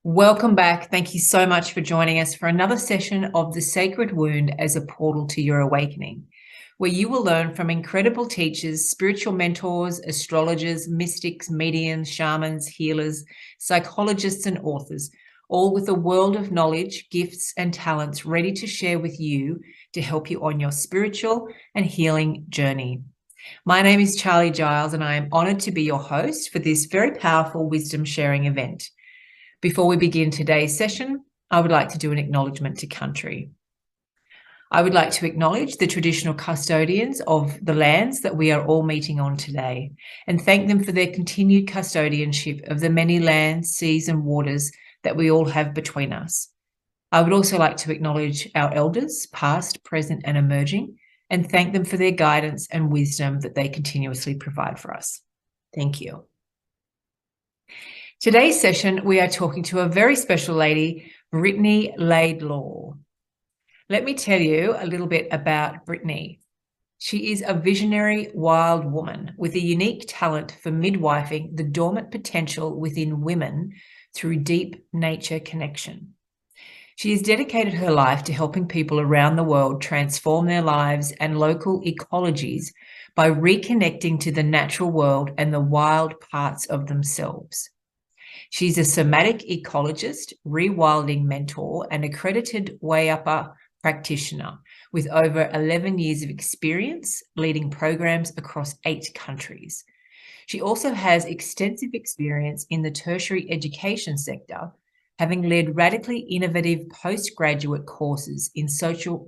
Welcome back. Thank you so much for joining us for another session of The Sacred Wound as a Portal to Your Awakening, where you will learn from incredible teachers, spiritual mentors, astrologers, mystics, mediums, shamans, healers, psychologists, and authors, all with a world of knowledge, gifts, and talents ready to share with you to help you on your spiritual and healing journey. My name is Charlie Giles, and I am honoured to be your host for this very powerful wisdom sharing event. Before we begin today's session, I would like to do an acknowledgement to country. I would like to acknowledge the traditional custodians of the lands that we are all meeting on today and thank them for their continued custodianship of the many lands, seas and waters that we all have between us. I would also like to acknowledge our elders, past, present and emerging, and thank them for their guidance and wisdom that they continuously provide for us. Thank you. Today's session, we are talking to a very special lady, Brittany Laidlaw. Let me tell you a little bit about Brittany. She is a visionary wild woman with a unique talent for midwifing the dormant potential within women through deep nature connection. She has dedicated her life to helping people around the world transform their lives and local ecologies by reconnecting to the natural world and the wild parts of themselves. She's a somatic ecologist, rewilding mentor, and accredited way upper practitioner with over 11 years of experience leading programs across 8 countries. She also has extensive experience in the tertiary education sector, having led radically innovative postgraduate courses in social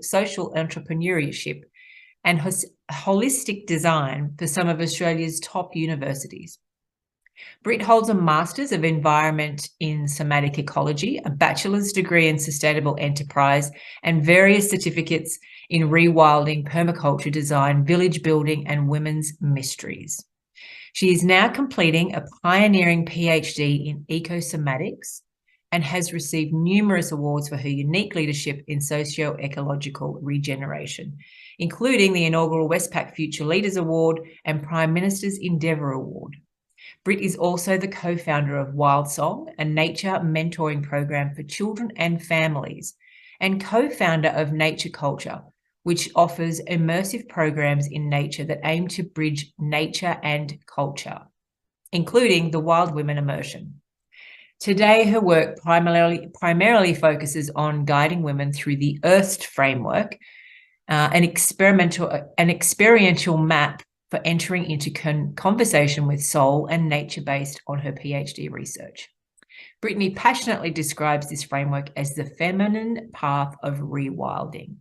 entrepreneurship and holistic design for some of Australia's top universities. Britt holds a Master's of Environment in Somatic Ecology, a Bachelor's degree in Sustainable Enterprise, and various certificates in rewilding, permaculture design, village building, and women's mysteries. She is now completing a pioneering PhD in ecosomatics and has received numerous awards for her unique leadership in socio-ecological regeneration, including the inaugural Westpac Future Leaders Award and Prime Minister's Endeavour Award. Britt is also the co-founder of Wild Song, a nature mentoring program for children and families, and co-founder of Nature Culture, which offers immersive programs in nature that aim to bridge nature and culture, including the Wild Women Immersion. Today, her work primarily focuses on guiding women through the EARTH framework, an experiential map for entering into conversation with soul and nature based on her PhD research. Brittany passionately describes this framework as the feminine path of rewilding.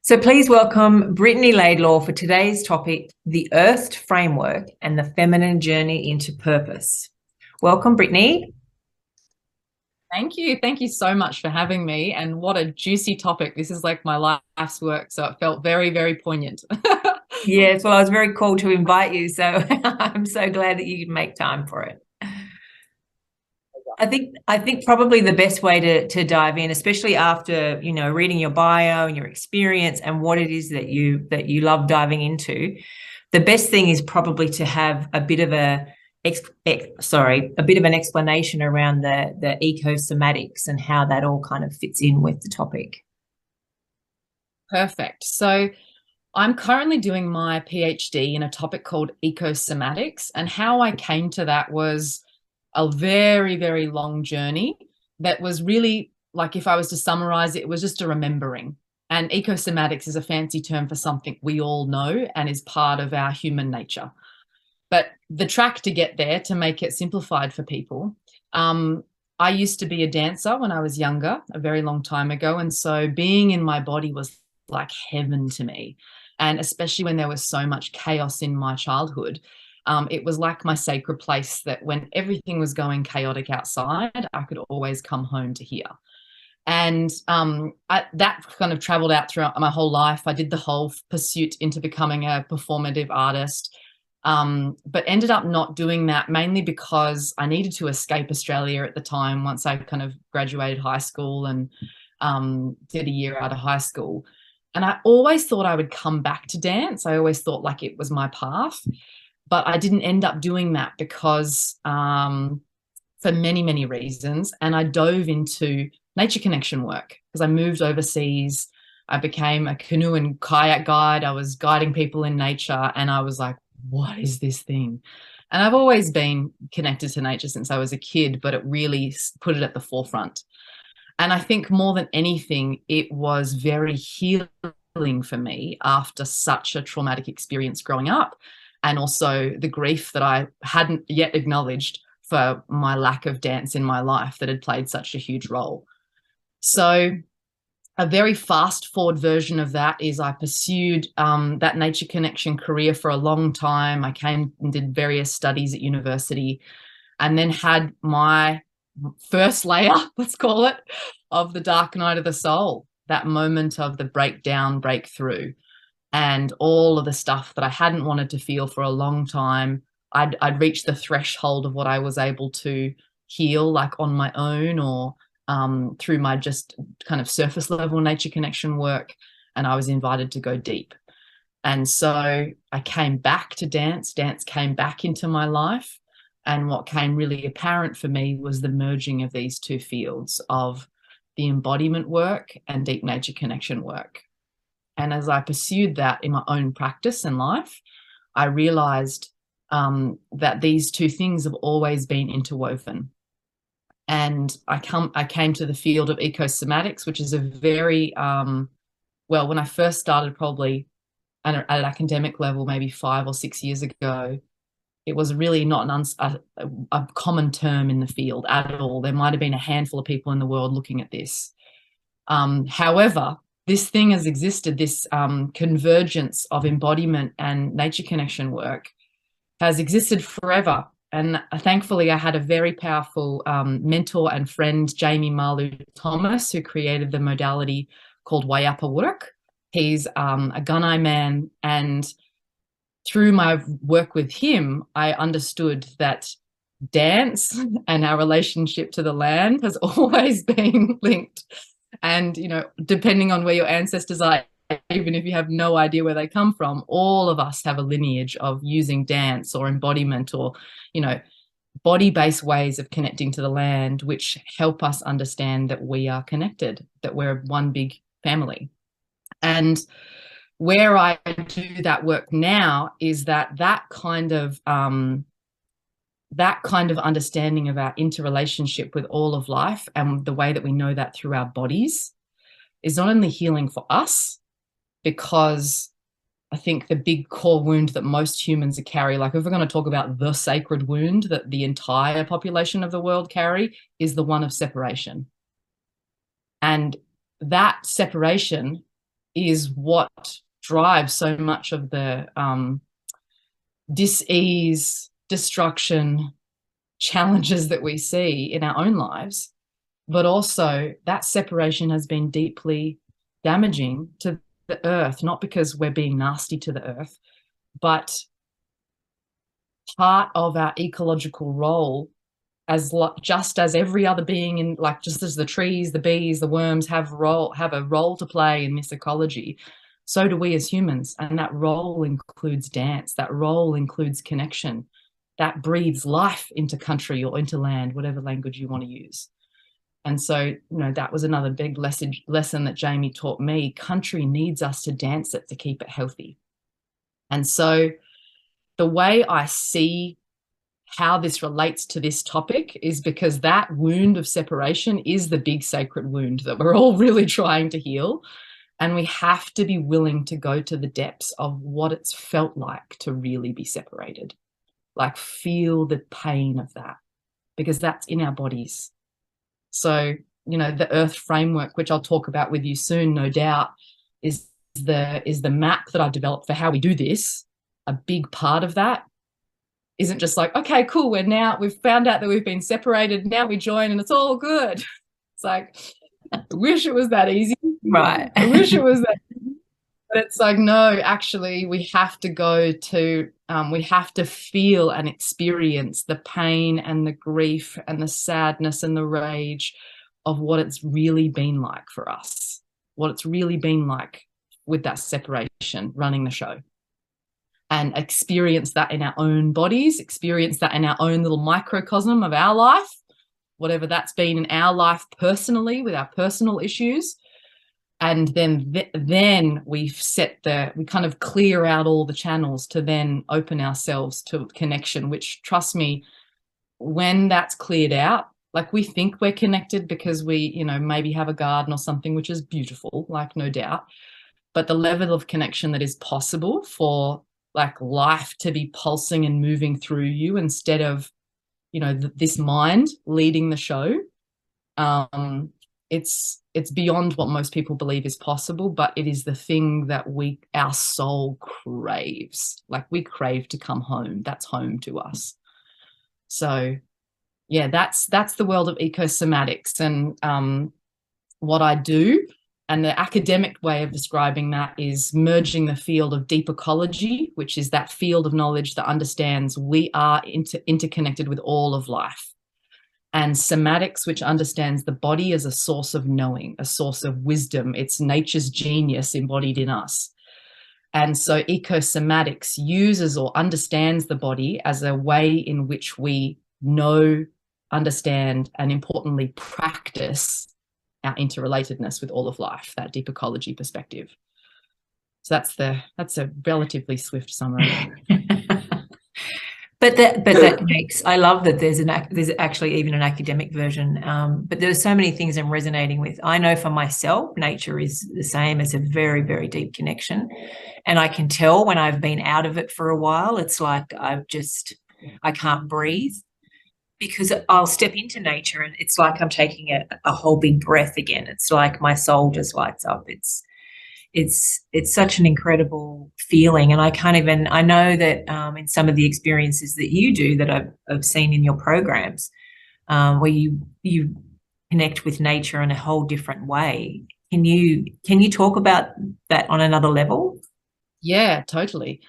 So please welcome Brittany Laidlaw for today's topic, the EARTH framework and the feminine journey into purpose. Welcome, Brittany. Thank you. Thank you so much for having me. And what a juicy topic. This is like my life's work. So it felt very, very poignant. Yes, well, I was very cool to invite you. So I'm so glad that you could make time for it. I think probably the best way to dive in, especially after, reading your bio and your experience and what it is that you love diving into, the best thing is probably to have a bit of an explanation around the ecosomatics and how that all kind of fits in with the topic. Perfect. So I'm currently doing my PhD in a topic called ecosomatics, and how I came to that was a very, very long journey that was really, like, if I was to summarize it, it was just a remembering. And ecosomatics is a fancy term for something we all know and is part of our human nature. But the track to get there, to make it simplified for people, I used to be a dancer when I was younger, a very long time ago. And so being in my body was like heaven to me. And especially when there was so much chaos in my childhood, it was like my sacred place that when everything was going chaotic outside, I could always come home to here. And that kind of traveled out throughout my whole life. I did the whole pursuit into becoming a performative artist, but ended up not doing that, mainly because I needed to escape Australia at the time once I kind of graduated high school and did a year out of high school. And I always thought I would come back to dance. I always thought like it was my path, but I didn't end up doing that because for many, many reasons. And I dove into nature connection work because I moved overseas. I became a canoe and kayak guide. I was guiding people in nature, and I was like, what is this thing? And I've always been connected to nature since I was a kid, but it really put it at the forefront. And I think more than anything, it was very healing for me after such a traumatic experience growing up, and also the grief that I hadn't yet acknowledged for my lack of dance in my life that had played such a huge role. So a very fast forward version of that is I pursued that nature connection career for a long time. I came and did various studies at university, and then had my first layer, let's call it, of the dark night of the soul, that moment of the breakdown, breakthrough, and all of the stuff that I hadn't wanted to feel for a long time. I'd reached the threshold of what I was able to heal, like on my own, or through my just kind of surface level nature connection work, and I was invited to go deep. And so I came back to dance. Dance came back into my life. And what came really apparent for me was the merging of these two fields of the embodiment work and deep nature connection work. And as I pursued that in my own practice and life, I realized that these two things have always been interwoven. And I came to the field of ecosomatics, which is a very, well, when I first started, probably at an academic level, maybe 5 or 6 years ago, it was really not a common term in the field at all. There might have been a handful of people in the world looking at this. However, this thing has existed, this convergence of embodiment and nature connection work has existed forever. And thankfully, I had a very powerful mentor and friend, Jamie Marlu Thomas, who created the modality called Wayapa work. He's a Gunai man, and through my work with him, I understood that dance and our relationship to the land has always been linked. And, you know, depending on where your ancestors are, even if you have no idea where they come from, all of us have a lineage of using dance or embodiment or, you know, body-based ways of connecting to the land, which help us understand that we are connected, that we're one big family. And where I do that work now is that kind of understanding of our interrelationship with all of life, and the way that we know that through our bodies, is not only healing for us, because I think the big core wound that most humans carry, like if we're going to talk about the sacred wound that the entire population of the world carry, is the one of separation. And that separation is what drives so much of the dis-ease, destruction, challenges that we see in our own lives. But also that separation has been deeply damaging to the earth, not because we're being nasty to the earth, but part of our ecological role as just as every other being in, like, just as the trees, the bees, the worms have a role to play in this ecology, so do we as humans. And that role includes dance. That role includes connection. That breathes life into country or into land, whatever language you want to use. And so, you know, that was another big lesson that Jamie taught me. Country needs us to dance it to keep it healthy. And so the way I see how this relates to this topic is because that wound of separation is the big sacred wound that we're all really trying to heal. And we have to be willing to go to the depths of what it's felt like to really be separated. Like, feel the pain of that, because that's in our bodies. So, you know, the earth framework, which I'll talk about with you soon, no doubt, is the map that I've developed for how we do this. A big part of that isn't just like, okay, cool, we've found out that we've been separated, now we join and it's all good. It's like, I wish it was that easy. Right. I wish it was that easy. But it's like, no, actually, we have to feel and experience the pain and the grief and the sadness and the rage of what it's really been like for us, what it's really been like with that separation running the show. And experience that in our own bodies, experience that in our own little microcosm of our life, whatever that's been in our life personally with our personal issues. And then we kind of clear out all the channels to then open ourselves to connection, which, trust me, when that's cleared out, like, we think we're connected because we, you know, maybe have a garden or something, which is beautiful, like, no doubt. But the level of connection that is possible for, like, life to be pulsing and moving through you instead of, you know, this mind leading the show, it's beyond what most people believe is possible, but it is the thing that our soul craves. Like, we crave to come home. That's home to us. So yeah, that's the world of ecosomatics. And what I do, and the academic way of describing that, is merging the field of deep ecology, which is that field of knowledge that understands we are interconnected with all of life, and somatics, which understands the body as a source of knowing, a source of wisdom. It's nature's genius embodied in us. And so ecosomatics uses or understands the body as a way in which we know, understand, and importantly, practice our interrelatedness with all of life, that deep ecology perspective. So that's a relatively swift summary. But that makes, I love that there's actually even an academic version. But there's so many things I'm resonating with. I know for myself, nature is the same as a very, very deep connection. And I can tell when I've been out of it for a while, it's like I can't breathe, because I'll step into nature and it's like I'm taking a whole big breath again. It's like my soul just lights up. It's such an incredible feeling. And I know that in some of the experiences that you do that I've seen in your programs, where you connect with nature in a whole different way. Can you talk about that on another level? Yeah, totally.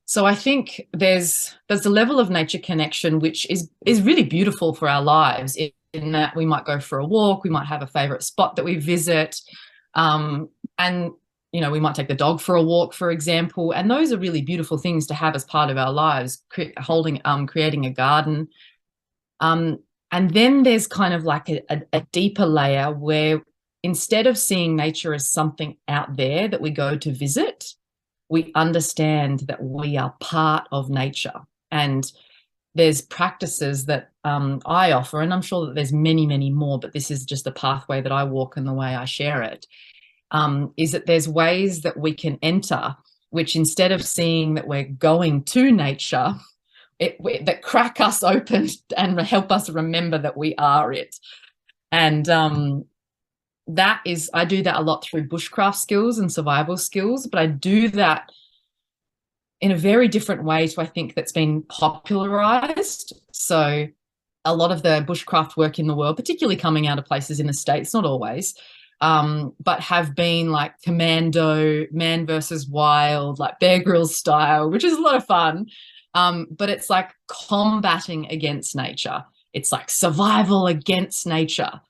So I think there's a level of nature connection which is really beautiful for our lives, in that we might go for a walk, we might have a favorite spot that we visit, and you know, we might take the dog for a walk, for example, and those are really beautiful things to have as part of our lives. Creating a garden, and then there's kind of like a deeper layer where, instead of seeing nature as something out there that we go to visit, we understand that we are part of nature. And there's practices that I offer, and I'm sure that there's many, many more, but this is just the pathway that I walk and the way I share it, is that there's ways that we can enter, which, instead of seeing that we're going to nature, that crack us open and help us remember that we are it. And I do that a lot through bushcraft skills and survival skills, but I do that in a very different way to, I think, that's been popularized. So a lot of the bushcraft work in the world, particularly coming out of places in the States, not always, but have been like commando, man versus wild, like Bear Grylls style, which is a lot of fun. But it's like combating against nature. It's like survival against nature.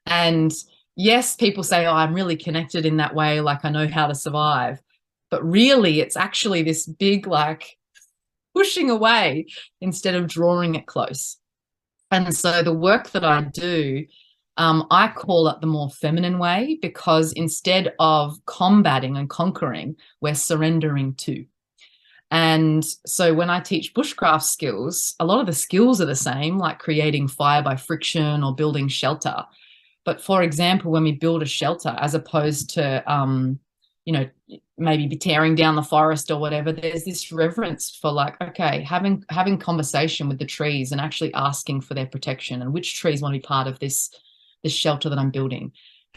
And yes, people say, oh, I'm really connected in that way, like I know how to survive. But really, it's actually this big, like, pushing away instead of drawing it close. And so the work that I do, I call it the more feminine way, because instead of combating and conquering, we're surrendering to. And so when I teach bushcraft skills, a lot of the skills are the same, like creating fire by friction or building shelter. But for example, when we build a shelter, as opposed to, you know, maybe be tearing down the forest or whatever, there's this reverence for, like, okay, having conversation with the trees and actually asking for their protection and which trees want to be part of this shelter that I'm building.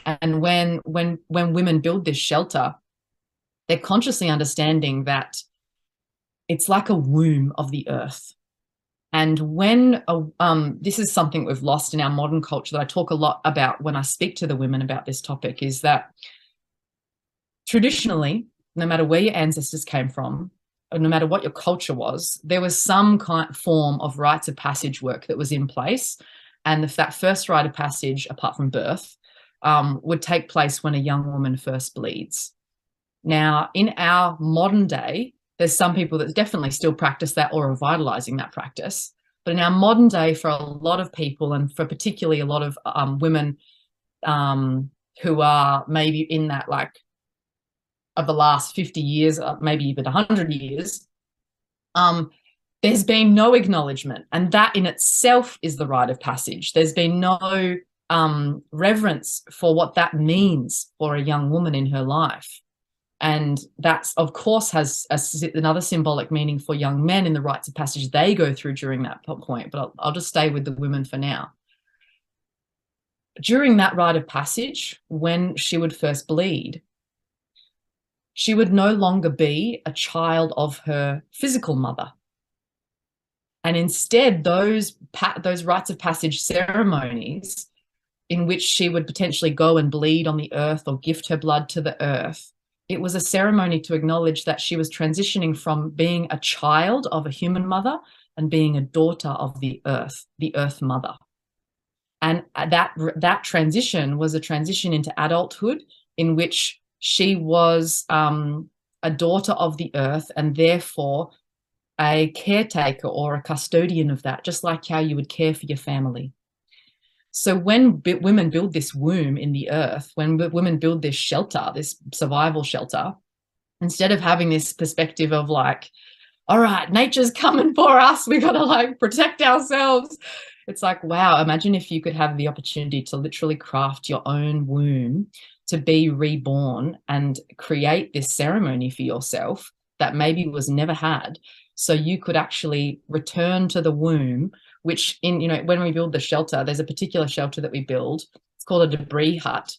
And when women build this shelter, they're consciously understanding that it's like a womb of the earth. And when this is something we've lost in our modern culture that I talk a lot about when I speak to the women about this topic, is that traditionally, no matter where your ancestors came from, or no matter what your culture was, there was some form of rites of passage work that was in place. And that first rite of passage, apart from birth, would take place when a young woman first bleeds. Now, in our modern day, there's some people that definitely still practice that or are vitalizing that practice. But in our modern day, for a lot of people, and for particularly a lot of women who are maybe in that, like, of the last 50 years, maybe even 100 years, there's been no acknowledgement. And that in itself is the rite of passage. There's been no reverence for what that means for a young woman in her life. And that's, of course, has another symbolic meaning for young men in the rites of passage they go through during that point. But I'll just stay with the women for now. During that rite of passage, when she would first bleed, she would no longer be a child of her physical mother. And instead, those rites of passage ceremonies in which she would potentially go and bleed on the earth or gift her blood to the earth, it was a ceremony to acknowledge that she was transitioning from being a child of a human mother and being a daughter of the earth mother. And that transition was a transition into adulthood in which she was a daughter of the earth and therefore a caretaker or a custodian of that, just like how you would care for your family. So when women build this womb in the earth, when women build this shelter, this survival shelter, instead of having this perspective of like, all right, nature's coming for us, we got to like protect ourselves. It's like, wow, imagine if you could have the opportunity to literally craft your own womb to be reborn and create this ceremony for yourself that maybe was never had. So you could actually return to the womb, which when we build the shelter, there's a particular shelter that we build. It's called a debris hut.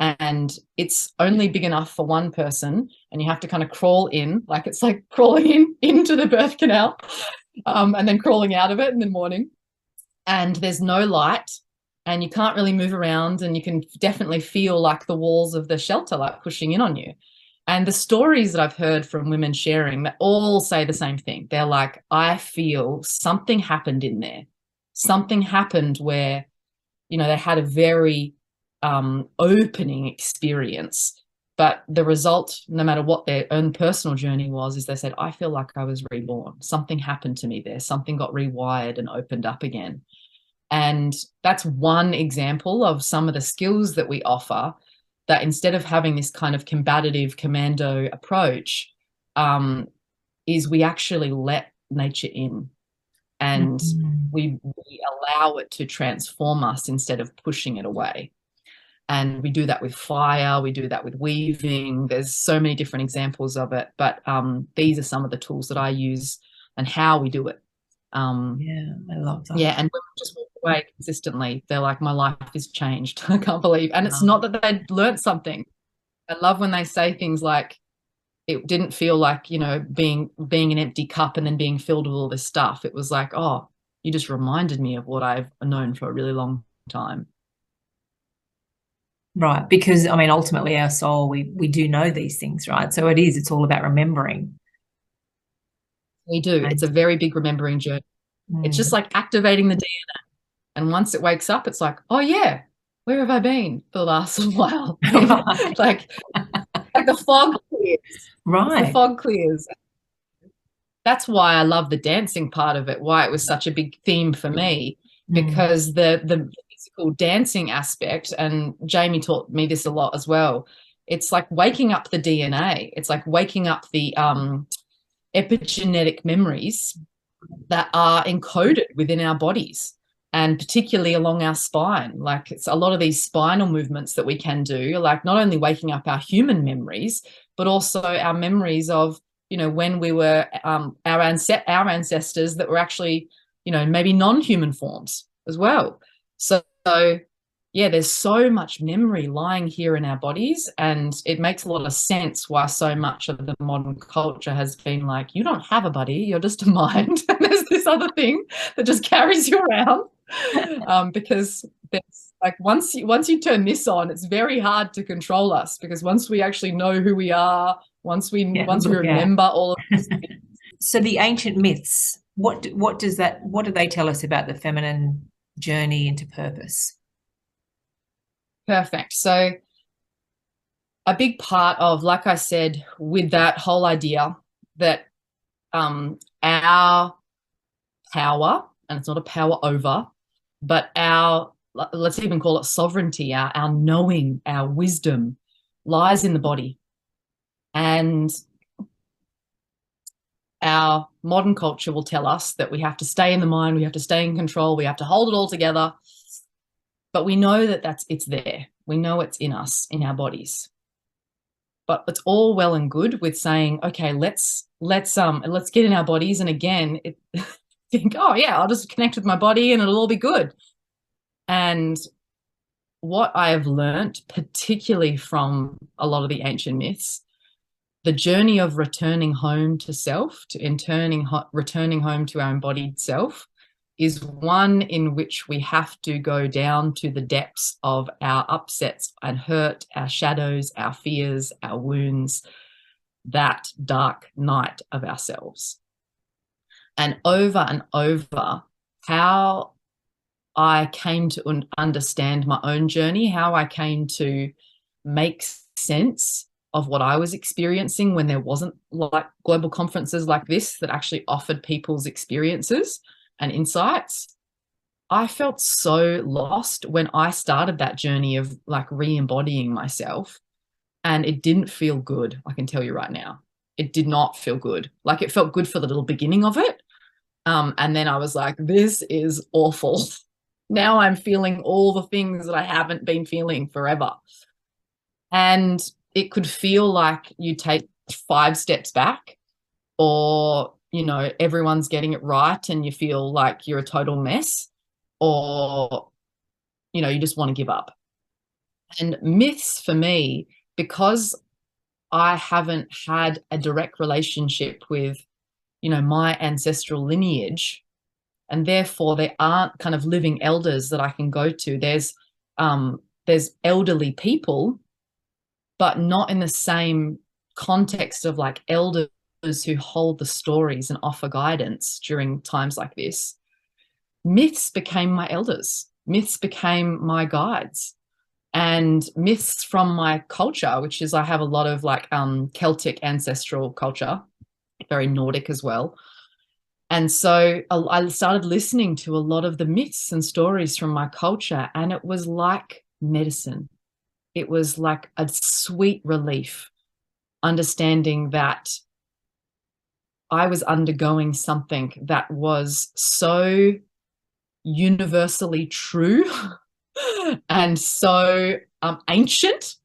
And it's only big enough for one person, and you have to kind of crawl in, like it's like crawling into the birth canal, and then crawling out of it in the morning. And there's no light, and you can't really move around, and you can definitely feel like the walls of the shelter like pushing in on you. And the stories that I've heard from women sharing, that all say the same thing. They're like, I feel something happened in there. Something happened where, they had a very opening experience. But the result, no matter what their own personal journey was, is they said, I feel like I was reborn. Something happened to me there. Something got rewired and opened up again. And that's one example of some of the skills that we offer, that instead of having this kind of combative commando approach, is we actually let nature in, and we allow it to transform us instead of pushing it away. And we do that with fire, we do that with weaving. There's so many different examples of it, but these are some of the tools that I use and how we do it. Yeah, I love that. Yeah, and women just walk away consistently. They're like, my life has changed. I can't believe. And it's not that they learned something. I love when they say things like, it didn't feel like, being an empty cup and then being filled with all this stuff. It was like, oh, you just reminded me of what I've known for a really long time. Right, because ultimately our soul, we do know these things, right? So it's all about remembering. We do. It's a very big remembering journey. It's just like activating the DNA. And once it wakes up, it's like, oh yeah, where have I been for the last while? like the fog clears. Right. The fog clears. That's why I love the dancing part of it, why it was such a big theme for me, because the physical dancing aspect, and Jamie taught me this a lot as well, it's like waking up the DNA. It's like waking up the epigenetic memories that are encoded within our bodies, and particularly along our spine. Like, it's a lot of these spinal movements that we can do, like not only waking up our human memories, but also our memories of, when we were our ancestors that were actually, maybe non-human forms as well. So yeah, there's so much memory lying here in our bodies, and it makes a lot of sense why so much of the modern culture has been like, you don't have a body, you're just a mind. And there's this other thing that just carries you around, because there's like, once you turn this on, it's very hard to control us, because once we actually know who we are, once we remember all of this. So the ancient myths, what do they tell us about the feminine journey into purpose? Perfect. So a big part of, like I said, with that whole idea that our power and it's not a power over, but our, let's even call it sovereignty, our knowing, our wisdom lies in the body. And our modern culture will tell us that we have to stay in the mind, we have to stay in control, we have to hold it all together. But we know that it's there. We know it's in us, in our bodies. But it's all well and good with saying, okay, let's get in our bodies. And again, think, oh yeah, I'll just connect with my body and it'll all be good. And what I have learned, particularly from a lot of the ancient myths, the journey of returning home to self, returning home to our embodied self, is one in which we have to go down to the depths of our upsets and hurt, our shadows, our fears, our wounds, that dark night of ourselves. And over, how I came to understand my own journey, how I came to make sense of what I was experiencing when there wasn't like global conferences like this that actually offered people's experiences and insights. I felt so lost when I started that journey of like re-embodying myself, and it didn't feel good. I can tell you right now, it did not feel good. Like it felt good for the little beginning of it. And then I was like, this is awful. Now I'm feeling all the things that I haven't been feeling forever. And it could feel like you take 5 steps back, or, you know, everyone's getting it right and you feel like you're a total mess, or, you know, you just want to give up. And myths for me, because I haven't had a direct relationship with, you know, my ancestral lineage, and therefore there aren't kind of living elders that I can go to. There's elderly people, but not in the same context of like elders who hold the stories and offer guidance during times like this. Myths became my elders. Myths became my guides. And myths from my culture, which is I have a lot of like Celtic ancestral culture, very Nordic as well. And so I started listening to a lot of the myths and stories from my culture, and it was like medicine. It was like a sweet relief, understanding that I was undergoing something that was so universally true and so ancient.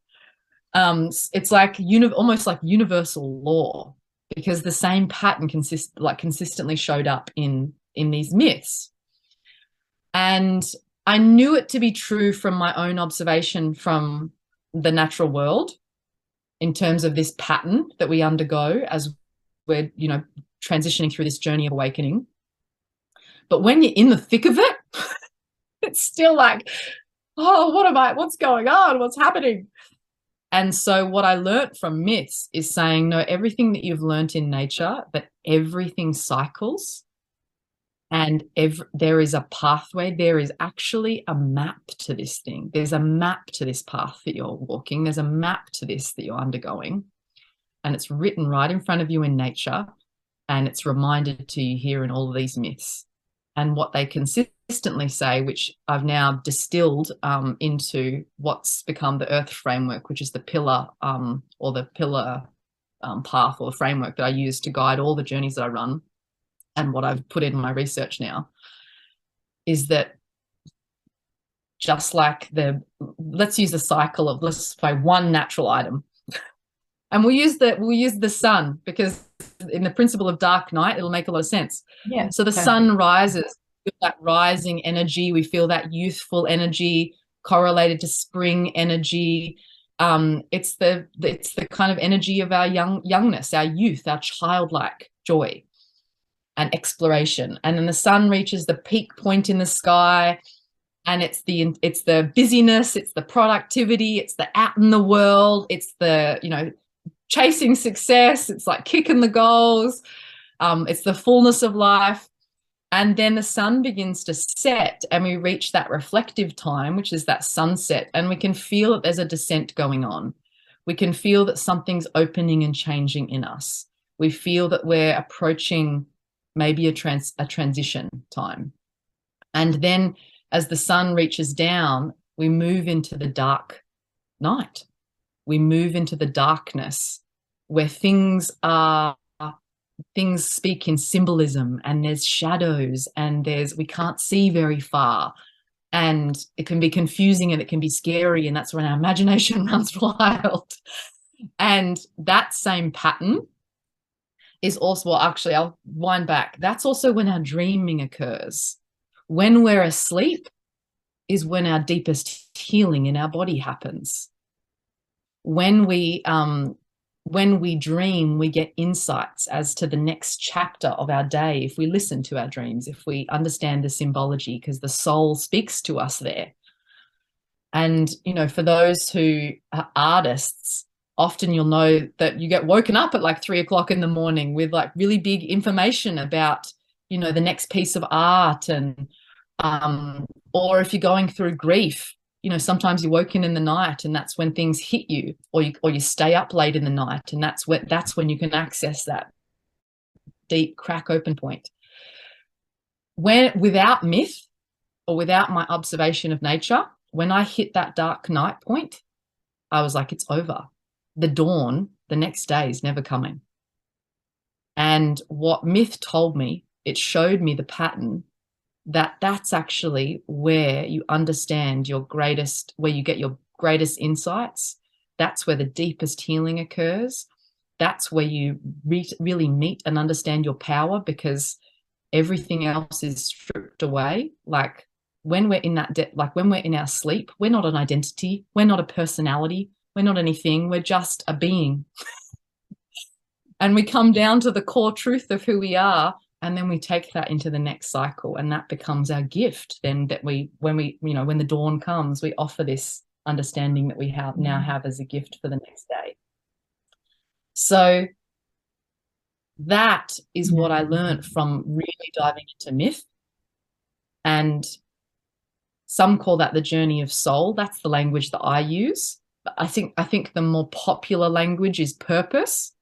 It's like almost like universal law, because the same pattern consistently showed up in these myths. And I knew it to be true from my own observation from the natural world, in terms of this pattern that we undergo as we're, you know, transitioning through this journey of awakening. But when you're in the thick of it, it's still like, oh, what's going on? What's happening? And so what I learned from myths is saying, no, everything that you've learned in nature, that everything cycles, and there is a pathway. There is actually a map to this thing. There's a map to this path that you're walking. There's a map to this that you're undergoing. And it's written right in front of you in nature. And it's reminded to you here in all of these myths. And what they consistently say, which I've now distilled into what's become the Earth framework, which is the pillar or the pillar path or framework that I use to guide all the journeys that I run, and what I've put in my research now, is that just like let's use the cycle of, let's say, one natural item. And we'll use the sun, because in the principle of dark night, it'll make a lot of sense. Yeah. So the sun rises, that rising energy, we feel that youthful energy correlated to spring energy. It's the kind of energy of our youngness, our youth, our childlike joy and exploration. And then the sun reaches the peak point in the sky, and it's the busyness, it's the productivity, it's the out in the world, it's the, you know, chasing success, it's like kicking the goals, it's the fullness of life. And then the sun begins to set, and we reach that reflective time, which is that sunset, and we can feel that there's a descent going on. We can feel that something's opening and changing in us. We feel that we're approaching maybe a transition time. And then as the sun reaches down, we move into the dark night. We move into the darkness where things speak in symbolism, and there's shadows, and we can't see very far, and it can be confusing and it can be scary, and that's when our imagination runs wild. And that same pattern is also, well, actually, I'll wind back. That's also when our dreaming occurs. When we're asleep is when our deepest healing in our body happens. When we dream, we get insights as to the next chapter of our day. If we listen to our dreams, if we understand the symbology, because the soul speaks to us there. And, you know, for those who are artists, often you'll know that you get woken up at like 3 o'clock in the morning with like really big information about, you know, the next piece of art. And or if you're going through grief, you know, sometimes you're woken in the night and that's when things hit you, or you stay up late in the night, and that's when you can access that deep crack open point. When, without myth or without my observation of nature, when I hit that dark night point, I was like, it's over. The dawn, the next day, is never coming. And what myth told me, it showed me the pattern, that's actually where you understand your greatest, where you get your greatest insights. That's where the deepest healing occurs. That's where you really meet and understand your power, because everything else is stripped away. Like when we're in that, like when we're in our sleep, we're not an identity. We're not a personality. We're not anything. We're just a being. And we come down to the core truth of who we are. And then we take that into the next cycle, and that becomes our gift. Then that when the dawn comes, we offer this understanding that we now have as a gift for the next day. So that is what I learned from really diving into myth. And some call that the journey of soul. That's the language that I use. But I think the more popular language is purpose.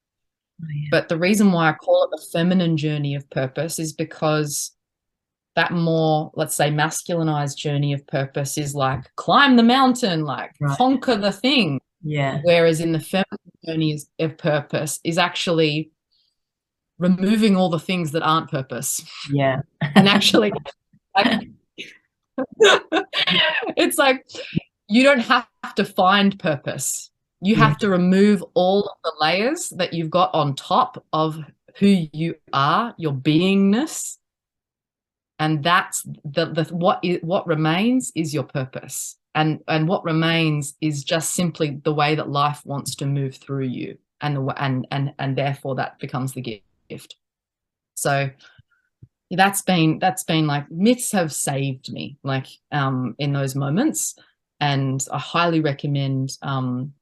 Oh, yeah. But the reason why I call it the feminine journey of purpose is because that more, let's say, masculinized journey of purpose is like climb the mountain, like conquer the thing. Yeah. Whereas in the feminine journey of purpose is actually removing all the things that aren't purpose. Yeah. And actually, it's like you don't have to find purpose. You have to remove all of the layers that you've got on top of who you are, your beingness. And that's what remains is your purpose. And what remains is just simply the way that life wants to move through you. And therefore that becomes the gift. So that's been like, myths have saved me, like in those moments. And I highly recommend them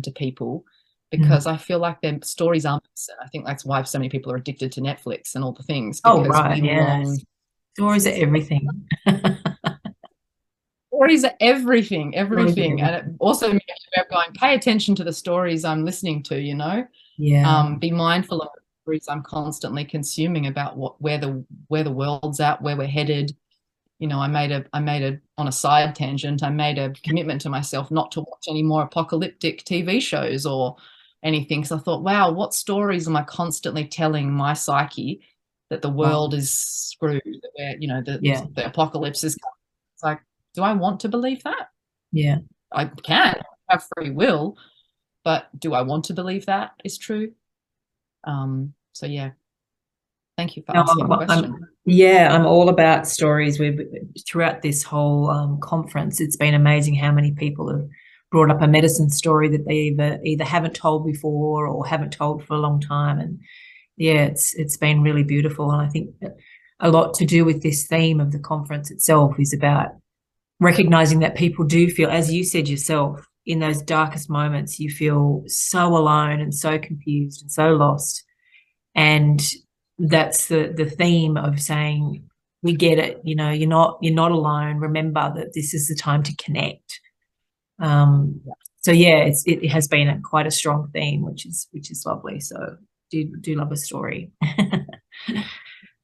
to people, because I feel like their stories aren't missing. I think that's why so many people are addicted to Netflix and all the things. Because stories are everything. Stories are everything. And it also makes you going, pay attention to the stories I'm listening to, you know? Yeah. Be mindful of the stories I'm constantly consuming about where the world's at, where we're headed. You know, I made on a side tangent, I made a commitment to myself not to watch any more apocalyptic TV shows or anything. So I thought, wow, what stories am I constantly telling my psyche that the world is screwed, that the apocalypse is coming? It's like, do I want to believe that? Yeah. I can have free will, but do I want to believe that is true? So yeah. Thank you for asking the question. I'm all about stories. Throughout this whole conference, it's been amazing how many people have brought up a medicine story that they either haven't told before or haven't told for a long time. And yeah, it's been really beautiful. And I think a lot to do with this theme of the conference itself is about recognizing that people do feel, as you said yourself, in those darkest moments, you feel so alone and so confused and so lost. And that's the theme of saying, we get it, you know, you're not alone. Remember that this is the time to connect. So yeah, it has been quite a strong theme, which is lovely. So do love a story.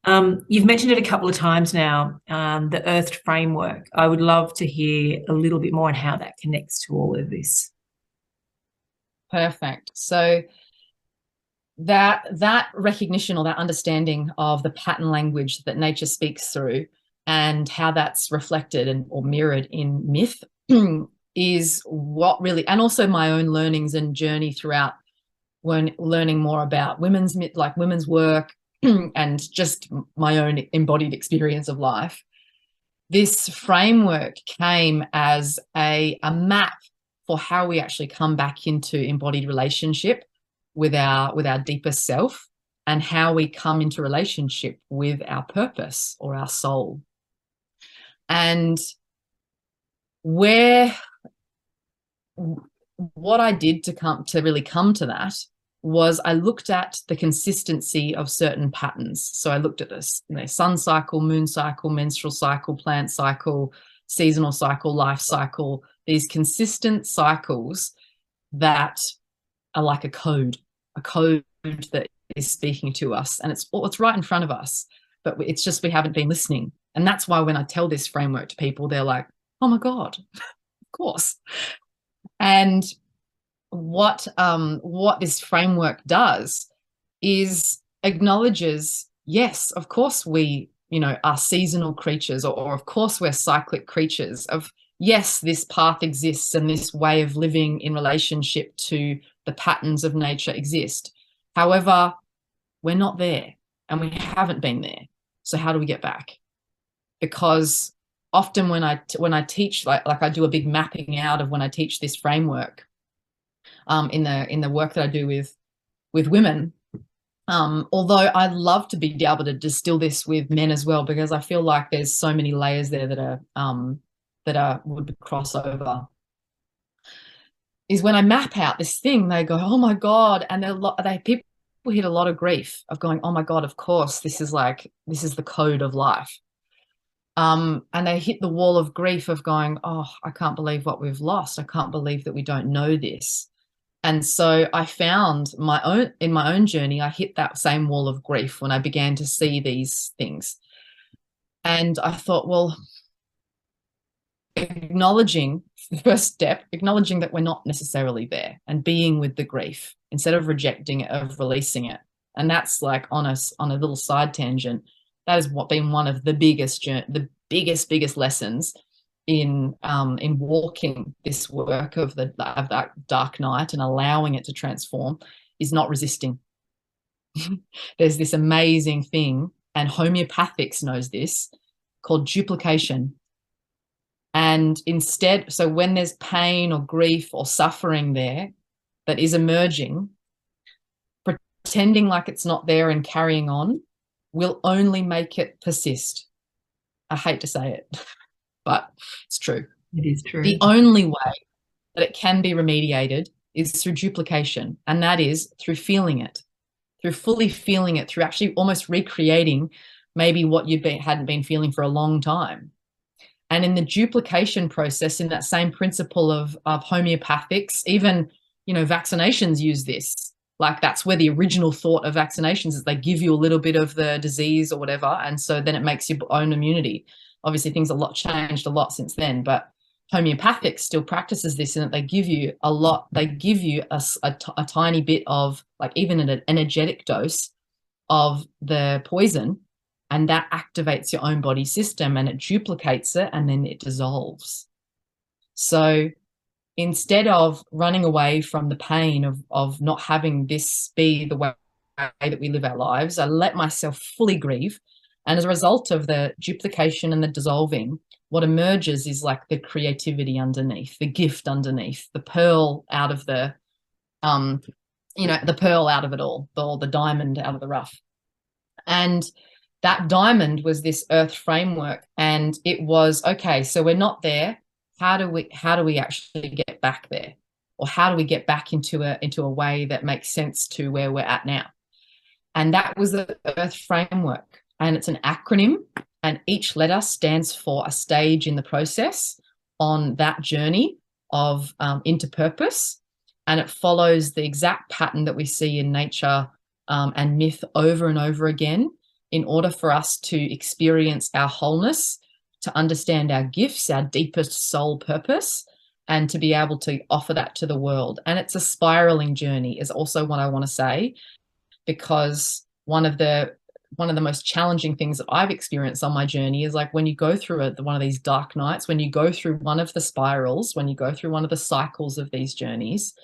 You've mentioned it a couple of times now, the Earth framework. I would love to hear a little bit more on how that connects to all of this. Perfect. So that recognition or that understanding of the pattern language that nature speaks through and how that's reflected and or mirrored in myth is what really, and also my own learnings and journey throughout when learning more about women's myth, like women's work and just my own embodied experience of life. This framework came as a map for how we actually come back into embodied relationship with our deepest self, and how we come into relationship with our purpose or our soul. And what I did to really come to that was I looked at the consistency of certain patterns. So I looked at this, sun cycle, moon cycle, menstrual cycle, plant cycle, seasonal cycle, life cycle, these consistent cycles that are like a code that is speaking to us. And it's right in front of us, but it's just we haven't been listening. And that's why when I tell this framework to people, they're like, oh my God, of course. And what this framework does is acknowledges, yes, of course we, are seasonal creatures, or of course we're cyclic creatures of, yes, this path exists and this way of living in relationship to the patterns of nature exist. However, we're not there and we haven't been there. So how do we get back? Because often when I teach, like I do a big mapping out of when I teach this framework, in the work that I do with women, although I love to be able to distill this with men as well, because I feel like there's so many layers there that would cross over, is when I map out this thing, they go, oh my God. And people hit a lot of grief of going, oh my God, of course, this is the code of life. And they hit the wall of grief of going, oh, I can't believe what we've lost. I can't believe that we don't know this. And so I found in my own journey, I hit that same wall of grief when I began to see these things. And I thought, well, acknowledging the first step, acknowledging that we're not necessarily there and being with the grief instead of rejecting it, of releasing it. And that's like on a little side tangent. That has been one of the biggest lessons in walking this work of that dark night and allowing it to transform, is not resisting. There's this amazing thing, and homeopathics knows this, called duplication. And instead, so when there's pain or grief or suffering there that is emerging, pretending like it's not there and carrying on will only make it persist. I hate to say it, but it's true. It is true. The only way that it can be remediated is through duplication, and that is through feeling it, through fully feeling it, through actually almost recreating maybe what you hadn't been feeling for a long time. And in the duplication process, in that same principle of homeopathics, even, vaccinations use this. Like, that's where the original thought of vaccinations is, they give you a little bit of the disease or whatever, and so then it makes your own immunity. Obviously, things changed a lot since then, but homeopathics still practices this in that they give you a lot. They give you a tiny bit of, like, even an energetic dose of the poison, and that activates your own body system and it duplicates it and then it dissolves. So instead of running away from the pain of not having this be the way that we live our lives, I let myself fully grieve. And as a result of the duplication and the dissolving, what emerges is like the creativity underneath, the gift underneath, the pearl out of the pearl out of it all, the diamond out of the rough. And that diamond was this earth framework, and it was, okay, so we're not there. How do we actually get back there? Or how do we get back into a way that makes sense to where we're at now? And that was the earth framework. And it's an acronym, and each letter stands for a stage in the process on that journey of into purpose. And it follows the exact pattern that we see in nature and myth over and over again, in order for us to experience our wholeness, to understand our gifts, our deepest soul purpose, and to be able to offer that to the world. And it's a spiraling journey is also what I want to say, because one of the most challenging things that I've experienced on my journey is like when you go through one of these dark nights, when you go through one of the spirals, when you go through one of the cycles of these journeys,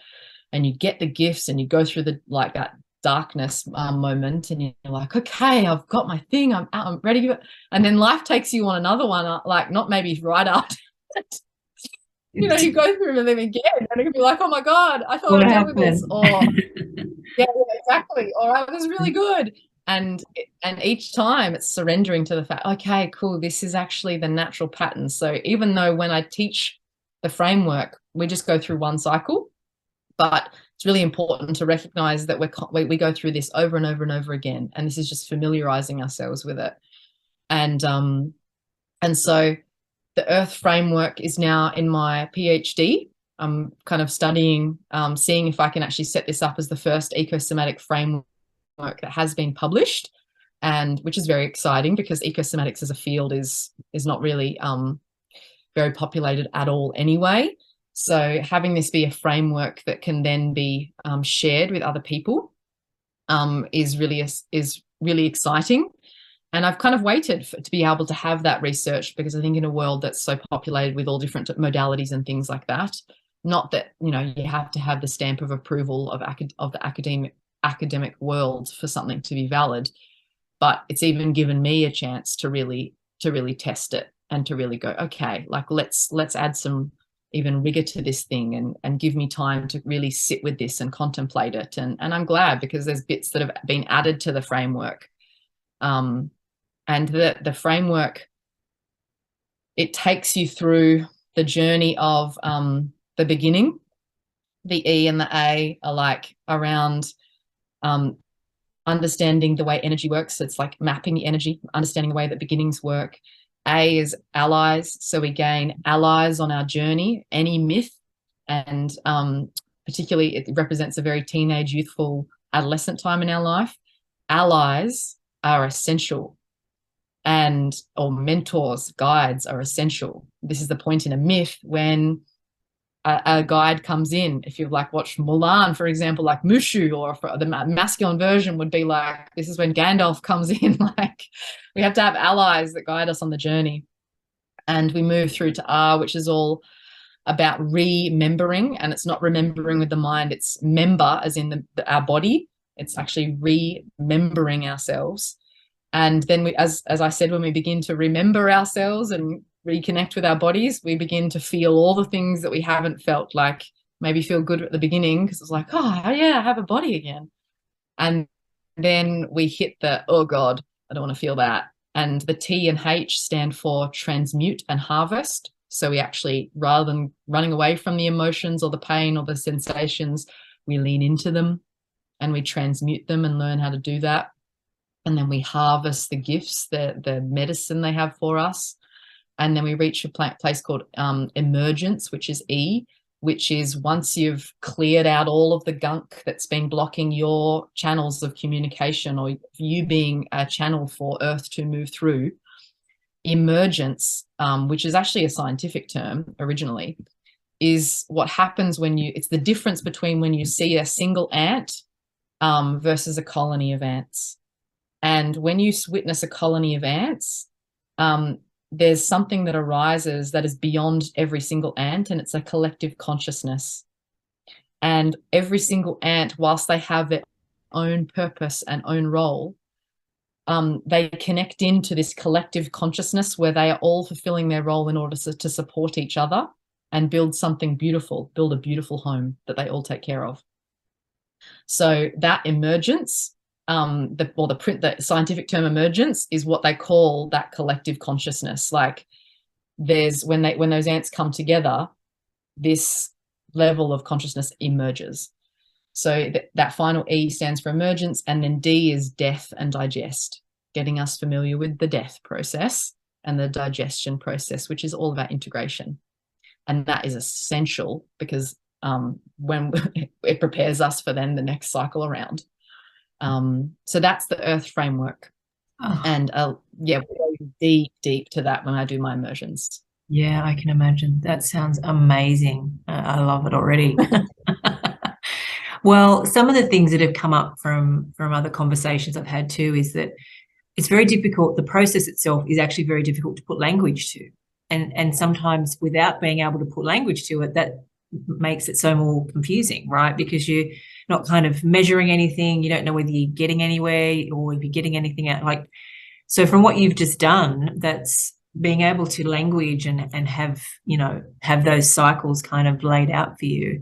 and you get the gifts and you go through that darkness moment, and you're like, okay, I've got my thing, I'm out, I'm ready. And then life takes you on another one, like not maybe right after you go through them again, and it can be like, oh my God, I thought I dealt with this, or yeah, exactly, or I was really good. And each time it's surrendering to the fact, okay, cool, this is actually the natural pattern. So even though when I teach the framework, we just go through one cycle, but it's really important to recognize that we go through this over and over and over again. And this is just familiarizing ourselves with it. And so the Earth framework is now in my PhD. I'm kind of studying, seeing if I can actually set this up as the first ecosomatic framework that has been published, and which is very exciting because ecosomatics as a field is not really very populated at all anyway. So having this be a framework that can then be shared with other people is really exciting. And I've kind of waited to be able to have that research, because I think in a world that's so populated with all different modalities and things like that, not that, you have to have the stamp of approval of the academic world for something to be valid, but it's even given me a chance to really test it and to really go, okay, like let's add some even rigor to this thing and give me time to really sit with this and contemplate it. And I'm glad, because there's bits that have been added to the framework. And the framework, it takes you through the journey of the beginning. The E and the A are like around understanding the way energy works. So it's like mapping the energy, understanding the way that beginnings work. A is allies. So we gain allies on our journey, any myth. And particularly it represents a very teenage, youthful, adolescent time in our life. Allies are essential, or mentors, guides are essential. This is the point in a myth when a guide comes in. If you've like watched Mulan, for example, like Mushu, or for the masculine version would be like, this is when Gandalf comes in. Like we have to have allies that guide us on the journey. And we move through to R, which is all about remembering, and it's not remembering with the mind, it's member as in our body. It's actually remembering ourselves. And then we, as I said, when we begin to remember ourselves and reconnect with our bodies, we begin to feel all the things that we haven't felt, like maybe feel good at the beginning because it's like, oh yeah, I have a body again. And then we hit the, oh God, I don't want to feel that. And the T and H stand for transmute and harvest. So we actually, rather than running away from the emotions or the pain or the sensations, we lean into them and we transmute them and learn how to do that. And then we harvest the gifts, the medicine they have for us. And then we reach a place called emergence, which is E, which is once you've cleared out all of the gunk that's been blocking your channels of communication, or you being a channel for Earth to move through. Emergence, which is actually a scientific term originally, is what happens when it's the difference between when you see a single ant versus a colony of ants. And when you witness a colony of ants, there's something that arises that is beyond every single ant, and it's a collective consciousness. And every single ant, whilst they have their own purpose and own role, they connect into this collective consciousness where they are all fulfilling their role in order to support each other and build something beautiful, build a beautiful home that they all take care of. So that emergence, the scientific term emergence, is what they call that collective consciousness. Like when those ants come together, this level of consciousness emerges. So that final E stands for emergence, and then D is death and digest, getting us familiar with the death process and the digestion process, which is all about integration. And that is essential because when it prepares us for then the next cycle around. So that's the Earth framework. Oh, And yeah, we go deep to that when I do my immersions. yeah, I can imagine. That sounds amazing. I love it already. Well, some of the things that have come up from other conversations I've had too is that it's very difficult. The process itself is actually very difficult to put language to. And sometimes without being able to put language to it, that makes it so more confusing, right? Because you're not kind of measuring anything. You don't know whether you're getting anywhere or if you're getting anything out. Like, so from what you've just done, that's being able to language and have, have those cycles kind of laid out for you.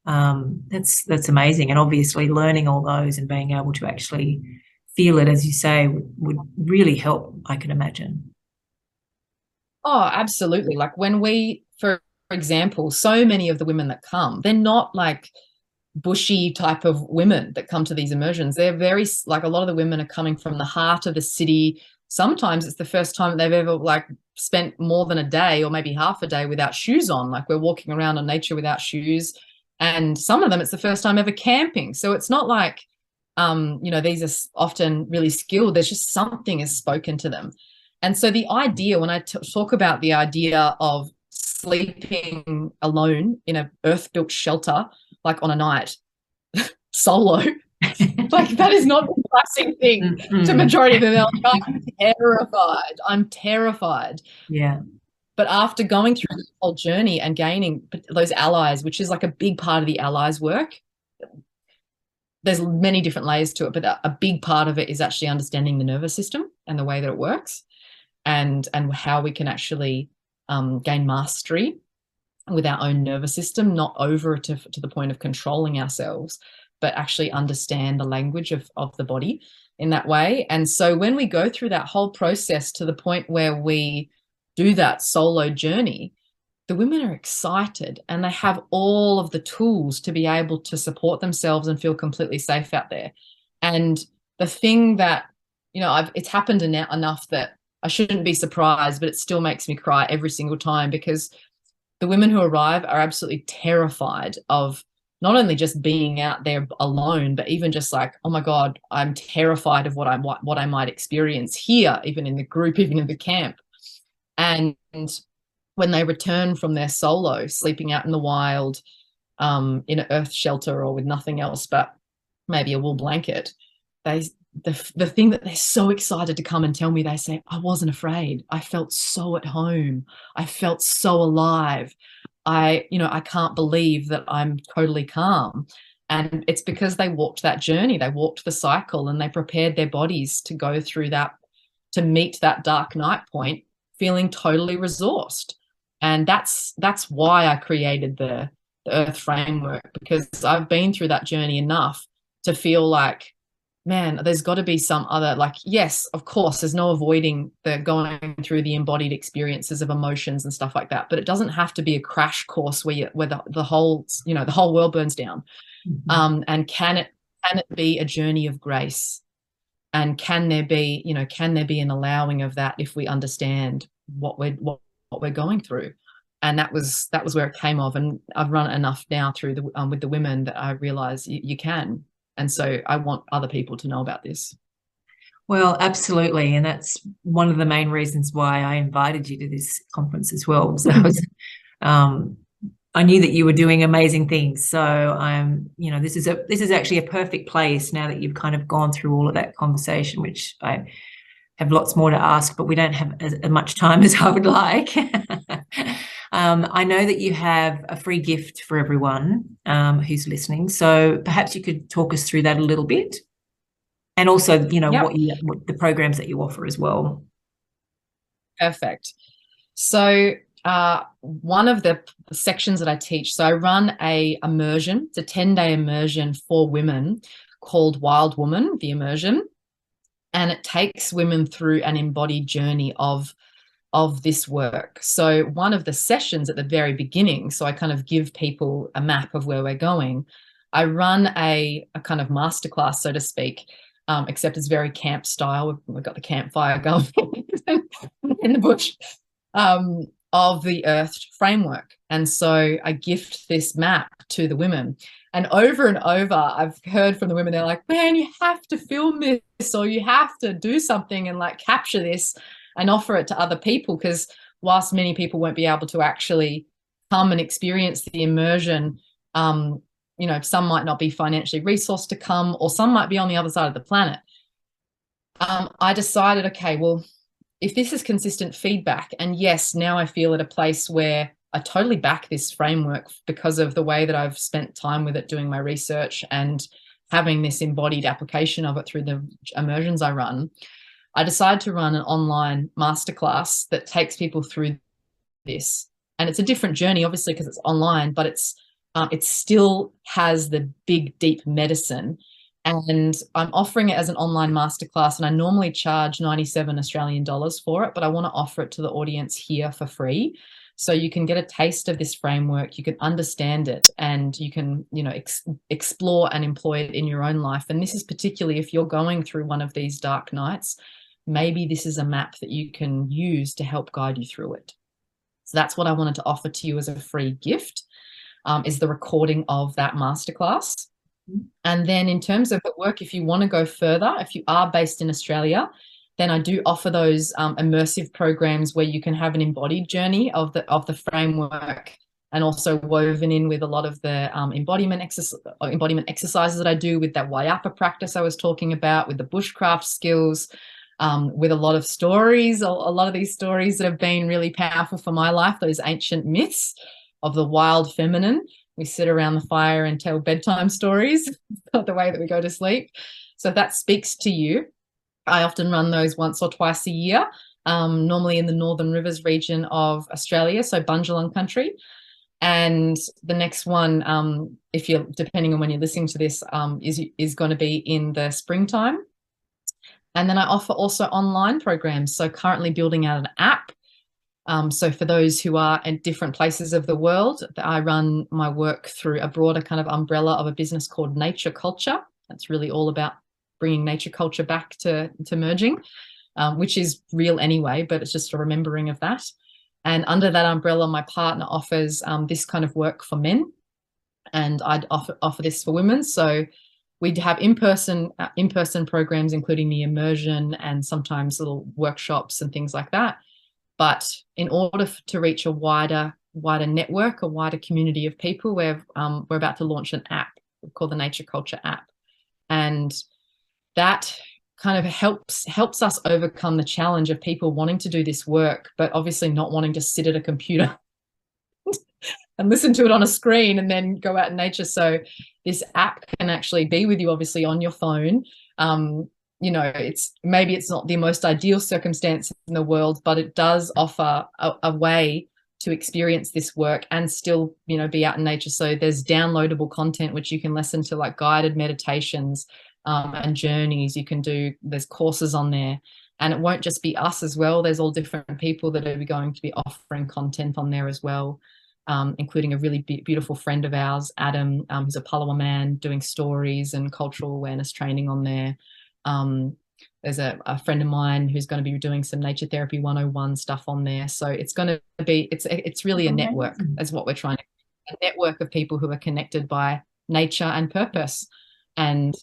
That's amazing. And obviously learning all those and being able to actually feel it, as you say, would really help, I can imagine. Oh, absolutely. Like when we, for example, so many of the women that come, they're not like bushy type of women that come to these immersions. They're very, like a lot of the women are coming from the heart of the city. Sometimes it's the first time they've ever like spent more than a day or maybe half a day without shoes on. Like we're walking around in nature without shoes. And some of them, it's the first time ever camping. So it's not like, these are often really skilled. There's just something is spoken to them. And so the idea, when I talk about the idea of sleeping alone in a earth-built shelter, like on a night, solo, like that is not a depressing thing to majority of them. They're like, I'm terrified. I'm terrified. Yeah. But after going through the whole journey and gaining those allies, which is like a big part of the allies work, there's many different layers to it, but a big part of it is actually understanding the nervous system and the way that it works, and how we can actually gain mastery with our own nervous system, not over to the point of controlling ourselves, but actually understand the language of the body in that way. And so when we go through that whole process to the point where we do that solo journey, the women are excited and they have all of the tools to be able to support themselves and feel completely safe out there. And the thing that, it's happened enough that I shouldn't be surprised, but it still makes me cry every single time, because the women who arrive are absolutely terrified of not only just being out there alone, but even just like, oh my God, I'm terrified of what I might experience here, even in the group, even in the camp. And when they return from their solo, sleeping out in the wild, in an earth shelter or with nothing else but maybe a wool blanket, the thing that they're so excited to come and tell me, they say, I wasn't afraid. I felt so at home. I felt so alive. I can't believe that I'm totally calm. And it's because they walked that journey. They walked the cycle and they prepared their bodies to go through that, to meet that dark night point, feeling totally resourced. And that's why I created the Earth framework, because I've been through that journey enough to feel like, man, there's got to be some other, like, yes, of course, there's no avoiding the going through the embodied experiences of emotions and stuff like that, but it doesn't have to be a crash course where the whole, the whole world burns down. And can it be a journey of grace? And can there be an allowing of that if we understand what we're going through? And that was where it came of. And I've run it enough now through with the women that I realize you can. And so I want other people to know about this. Well, absolutely. And that's one of the main reasons why I invited you to this conference as well. So I knew that you were doing amazing things. So this is actually a perfect place now that you've kind of gone through all of that conversation, which I have lots more to ask, but we don't have as much time as I would like. I know that you have a free gift for everyone who's listening. So perhaps you could talk us through that a little bit. And also, Yep. what the programs that you offer as well. Perfect. So one of the sections that I teach, so I run a immersion. It's a 10-day immersion for women called Wild Woman, the immersion. And it takes women through an embodied journey of this work. So one of the sessions at the very beginning, so I kind of give people a map of where we're going. I run a kind of masterclass, so to speak, except it's very camp style. We've got the campfire going in the bush, of the Earth framework. And so I gift this map to the women. And over, I've heard from the women, they're like, man, you have to film this, or you have to do something and like capture this and offer it to other people. Because whilst many people won't be able to actually come and experience the immersion, you know, some might not be financially resourced to come, or some might be on the other side of the planet. I decided, okay, well, if this is consistent feedback, and yes, now I feel at a place where I totally back this framework because of the way that I've spent time with it, doing my research and having this embodied application of it through the immersions I run, I decided to run an online masterclass that takes people through this. And it's a different journey, obviously, because it's online, but it still has the big, deep medicine. And I'm offering it as an online masterclass, and I normally charge 97 Australian dollars for it, but I want to offer it to the audience here for free. So you can get a taste of this framework, you can understand it, and you can, you know, explore and employ it in your own life. And this is particularly if you're going through one of these dark nights, maybe this is a map that you can use to help guide you through it. So that's what I wanted to offer to you as a free gift, is the recording of that masterclass. And then in terms of the work, if you want to go further, if you are based in Australia, then I do offer those immersive programs where you can have an embodied journey of the framework, and also woven in with a lot of the embodiment exercises that I do with that Wayapa practice I was talking about, with the bushcraft skills, with a lot of stories, a lot of these stories that have been really powerful for my life, those ancient myths of the wild feminine. We sit around the fire and tell bedtime stories, not the way that we go to sleep. So if that speaks to you, I often run those once or twice a year, normally in the Northern Rivers region of Australia, so Bundjalung country. And the next one, if you're, depending on when you're listening to this, is going to be in the springtime. And then I offer also online programs. So currently building out an app. So for those who are in different places of the world, I run my work through a broader kind of umbrella of a business called Nature Culture. That's really all about bringing nature culture back to merging, which is real anyway, but it's just a remembering of that. And under that umbrella, my partner offers this kind of work for men, and I'd offer this for women. So we'd have in-person programs, including the immersion and sometimes little workshops and things like that. But in order to reach a wider network, a wider community of people, we're about to launch an app called the Nature Culture app. And that kind of helps us overcome the challenge of people wanting to do this work, but obviously not wanting to sit at a computer and listen to it on a screen and then go out in nature. So this app can actually be with you, obviously, on your phone. You know, maybe it's not the most ideal circumstance in the world, but it does offer a way to experience this work and still, you know, be out in nature. So there's downloadable content which you can listen to, like guided meditations and journeys. You can do, there's courses on there, and it won't just be us as well. There's all different people that are going to be offering content on there as well, including a really beautiful friend of ours, Adam, who's a Palawa man, doing stories and cultural awareness training on there. There's a friend of mine who's going to be doing some Nature Therapy 101 stuff on there. So it's going to be, it's really a network, is what we're trying to, a network of people who are connected by nature and purpose. And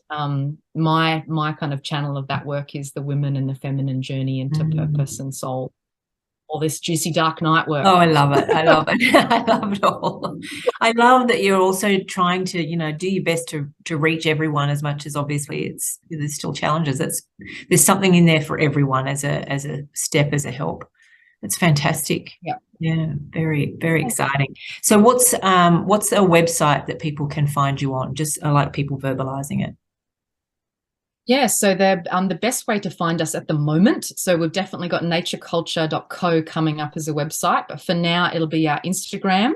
my kind of channel of that work is the women and the feminine journey into purpose and soul. All this juicy dark night work. Oh, I love it. I love it. I love it all. I love that you're also trying to, you know, do your best to reach everyone, as much as obviously there's still challenges. There's something in there for everyone as a step, as a help. It's fantastic. Yeah, very, very exciting. So what's a website that people can find you on? Just I like people verbalizing it. Yeah, so the best way to find us at the moment, so we've definitely got natureculture.co coming up as a website, but for now it'll be our Instagram.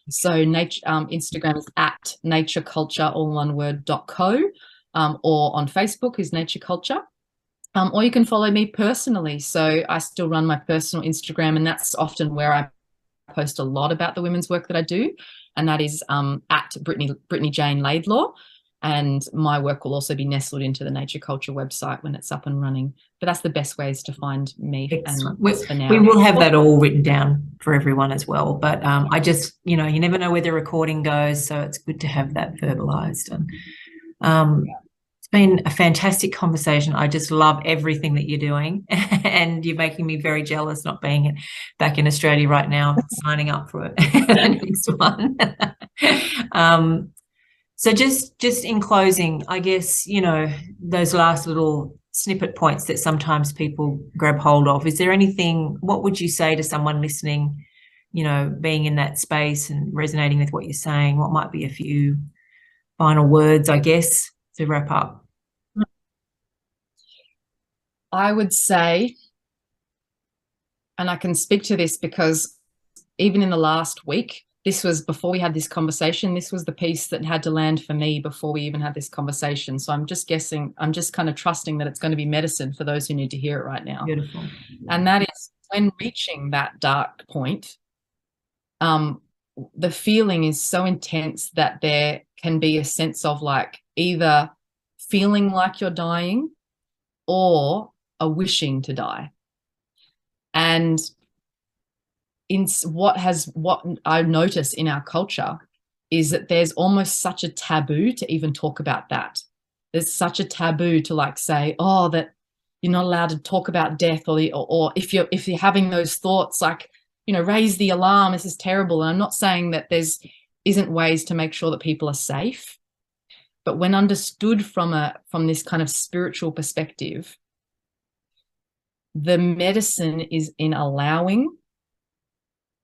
So Instagram is at natureculture, all one word, .co, or on Facebook is Nature Culture. Or you can follow me personally. So I still run my personal Instagram, and that's often where I post a lot about the women's work that I do, and that is at Brittany Jane Laidlaw. And my work will also be nestled into the Nature Culture website when it's up and running. But that's the best ways to find me. Excellent. And for now, we will have that all written down for everyone as well. But I just, you never know where the recording goes, so it's good to have that verbalized. And it's been a fantastic conversation. I just love everything that you're doing, and you're making me very jealous not being back in Australia right now, signing up for the next one. So just in closing, I guess, those last little snippet points that sometimes people grab hold of, is there anything, what would you say to someone listening, being in that space and resonating with what you're saying? What might be a few final words, I guess, to wrap up? I would say, and I can speak to this because even in the last week, this was before we had this conversation, this was the piece that had to land for me before we even had this conversation. So I'm just guessing, I'm just kind of trusting that it's going to be medicine for those who need to hear it right now. Beautiful. And that is, when reaching that dark point, the feeling is so intense that there can be a sense of like either feeling like you're dying or a wishing to die. And what I notice in our culture is that there's almost such a taboo to even talk about that. There's such a taboo to like say, oh, that you're not allowed to talk about death, or if you're having those thoughts, like, raise the alarm, this is terrible. And I'm not saying that isn't ways to make sure that people are safe, but when understood from this kind of spiritual perspective, the medicine is in allowing.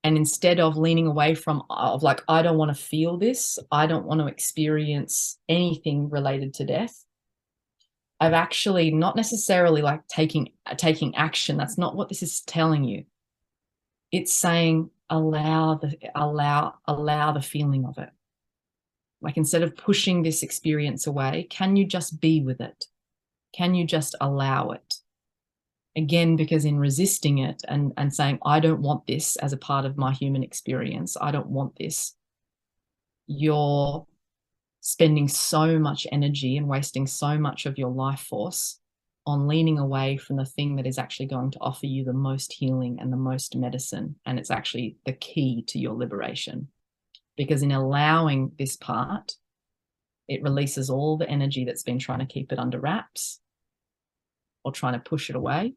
And instead of leaning away from like, I don't want to feel this, I don't want to experience anything related to death, I've actually not necessarily like taking action. That's not what this is telling you. It's saying allow the feeling of it. Like, instead of pushing this experience away, can you just be with it? Can you just allow it? Again, because in resisting it and saying, I don't want this as a part of my human experience, I don't want this, you're spending so much energy and wasting so much of your life force on leaning away from the thing that is actually going to offer you the most healing and the most medicine. And it's actually the key to your liberation. Because in allowing this part, it releases all the energy that's been trying to keep it under wraps or trying to push it away.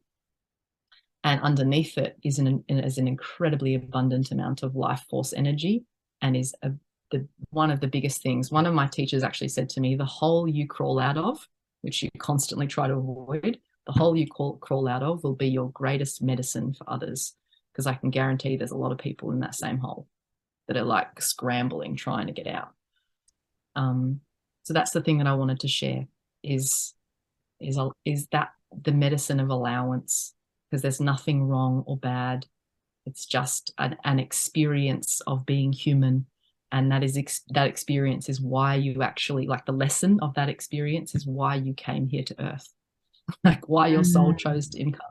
And underneath it is an incredibly abundant amount of life force energy, and is one of the biggest things. One of my teachers actually said to me, the hole you crawl out of, which you constantly try to avoid, the hole you crawl out of will be your greatest medicine for others. Because I can guarantee there's a lot of people in that same hole that are like scrambling, trying to get out. So that's the thing that I wanted to share is that the medicine of allowance. Because there's nothing wrong or bad. It's just an experience of being human. And that experience is why you actually, like, the lesson of that experience is why you came here to Earth. Like, why your soul chose to incarnate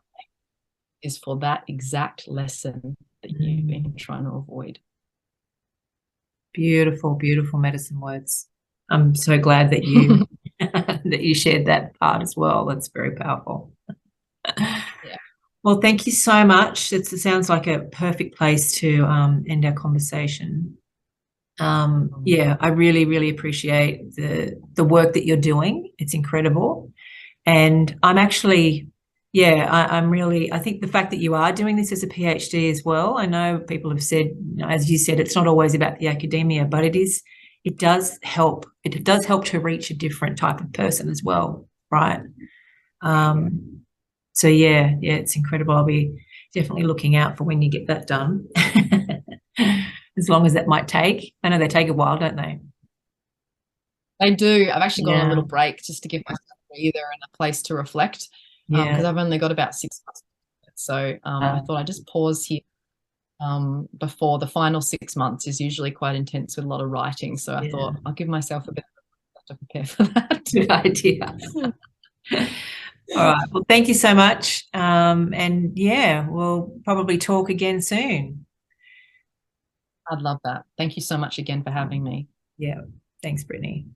is for that exact lesson that you've been trying to avoid. Beautiful, beautiful medicine words. I'm so glad that you that you shared that part as well. That's very powerful. Yeah. Well, thank you so much. It sounds like a perfect place to end our conversation. Yeah, I really, really appreciate the work that you're doing. It's incredible. And I'm actually, I think the fact that you are doing this as a PhD as well, I know people have said, as you said, it's not always about the academia, but it does help. It does help to reach a different type of person as well, right? So yeah, it's incredible. I'll be definitely looking out for when you get that done. As long as that might take. I know they take a while, don't they? They do. I've actually gone on a little break just to give myself a breather and a place to reflect, because I've only got about 6 months. So I thought I'd just pause here before the final 6 months is usually quite intense with a lot of writing. So I thought I'll give myself a bit of to prepare for that. Good idea. All right. Well, thank you so much. And yeah, we'll probably talk again soon. I'd love that. Thank you so much again for having me. Yeah. Thanks, Brittany.